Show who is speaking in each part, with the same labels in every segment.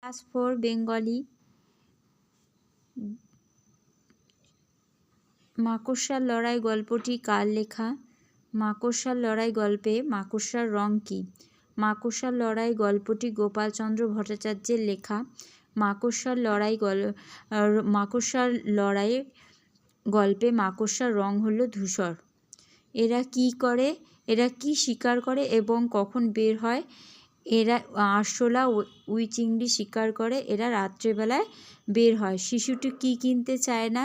Speaker 1: আজ for Bengali মাকড়সার লড়াই গল্পটি কার লেখা? মাকড়সার লড়াই গল্পে মাকড়সার রং কী? মাকড়সার লড়াই গল্পটি গোপালচন্দ্র ভট্টাচার্যের লেখা। মাকড়সার লড়াই গল্পে মাকড়সার রং হলো ধূসর। এরা কি করে? এরা কি শিকার করে এবং কখন বের হয়? এরা আরশোলা উই চিংড়ি শিকার করে। এরা রাত্রেবেলায় বের হয়। শিশুটি কি কিনতে চায় না?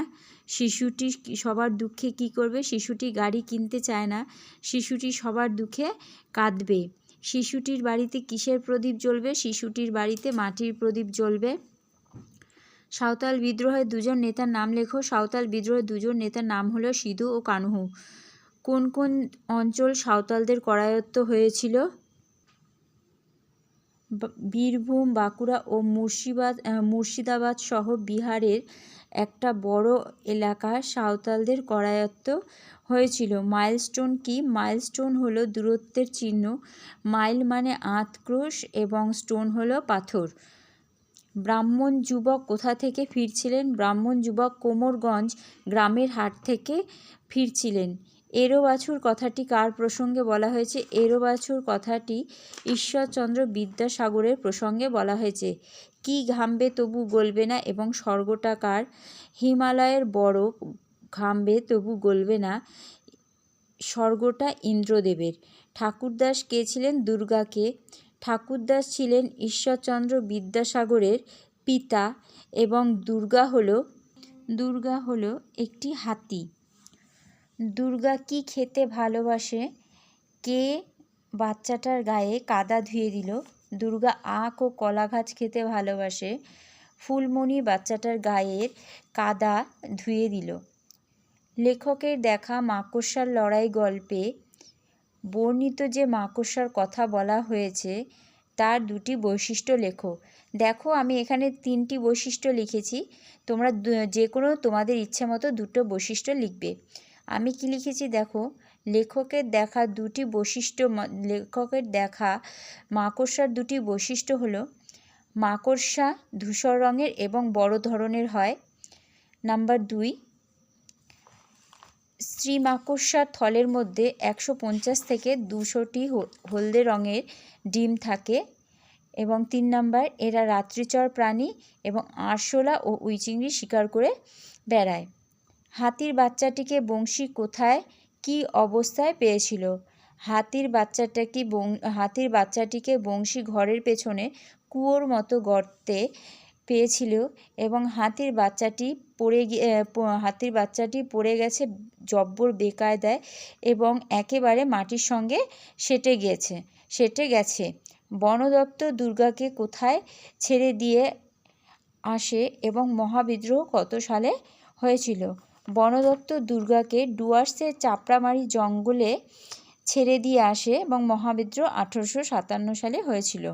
Speaker 1: শিশুটি সবার দুঃখে কি করবে? শিশুটি গাড়ি কিনতে চায় না। শিশুটি সবার দুঃখে কাঁদবে। শিশুটির বাড়িতে কিসের প্রদীপ জ্বলবে? শিশুটির বাড়িতে মাটির প্রদীপ জ্বলবে। সাঁওতাল বিদ্রোহের দুজন নেতার নাম লেখো। সাঁওতাল বিদ্রোহের দুজন নেতার নাম হলো সিধু ও কানহু। কোন কোন অঞ্চল সাঁওতালদের করায়ত্ত হয়েছিল? বীরভূম, বাঁকুড়া ও মুর্শিদাবাদ সহ বিহারের একটা বড় এলাকা সাঁওতালদের করায়ত্ত হয়েছিল। মাইলস্টোন কি? মাইলস্টোন হলো দূরত্বের চিহ্ন। মাইল মানে ৮ ক্রোশ এবং স্টোন হলো পাথর। ব্রাহ্মণ যুবক কোথা থেকে ফিরছিলেন? ব্রাহ্মণ যুবক কোমরগঞ্জ গ্রামের হাট থেকে ফিরছিলেন। এরো বাছুর কথাটি কার প্রসঙ্গে বলা হয়েছে? এরো বাছুর কথাটি ঈশ্বরচন্দ্র বিদ্যাসাগরের প্রসঙ্গে বলা হয়েছে। কি ঘামবে তবু গলবে না এবং স্বর্গটা কার? হিমালয়ের বরফ ঘামবে তবু গলবে না, স্বর্গটা ইন্দ্রদেবের। ঠাকুরদাস কে ছিলেন? দুর্গাকে। ঠাকুরদাস ছিলেন ঈশ্বরচন্দ্র বিদ্যাসাগরের পিতা এবং দুর্গা হলো একটি হাতি। দুর্গা কি খেতে ভালোবাসে? কে বাচ্চাটার গায়ে কাদা ধুয়ে দিল? দুর্গা আখ ও কলা গাছ খেতে ভালোবাসে। ফুলমণি বাচ্চাটার গায়ের কাদা ধুয়ে দিল। লেখকের দেখা মাকড়সার লড়াই গল্পে বর্ণিত যে মাকড়সার কথা বলা হয়েছে তার দুটি বৈশিষ্ট্য লেখো। দেখো, আমি এখানে 3টি বৈশিষ্ট্য লিখেছি। তোমরা যে কোনো তোমাদের ইচ্ছে মতো 2টো বৈশিষ্ট্য লিখবে। আমি কি লিখেছি দেখো। লেখকের দেখা মাকড়সার 2টি বৈশিষ্ট্য হলো মাকড়সা ধূসর রঙের এবং বড় ধরনের হয়। নাম্বার 2, স্ত্রী মাকড়সার থলের মধ্যে 150 থেকে 200টি হলদে রঙের ডিম থাকে। এবং 3 নাম্বার, এরা রাত্রিচর প্রাণী এবং আরশোলা ও উই চিংড়ি শিকার করে বেড়ায়। হাতির বাচ্চাটিকে বংশী কোথায় কি অবস্থায় পেয়েছিল? হাতির বাচ্চাটিকে বংশী ঘরের পেছনে কুয়োর মতো গর্তে পেয়েছিল এবং হাতির বাচ্চাটি পড়ে গেছে জব্বর বেকায়দায় এবং একেবারে মাটির সঙ্গে সেটে গেছে। বন দপ্তর দুর্গাকে কোথায় ছেড়ে দিয়ে আসে এবং মহাবিদ্রোহ কত সালে হয়েছিল? বন দপ্তর দুর্গাকে ডুয়ার্সের চাপড়ামারি জঙ্গলে ছেড়ে দিয়ে আসে এবং মহাবিদ্রোহ 1857 সালে হয়েছিল।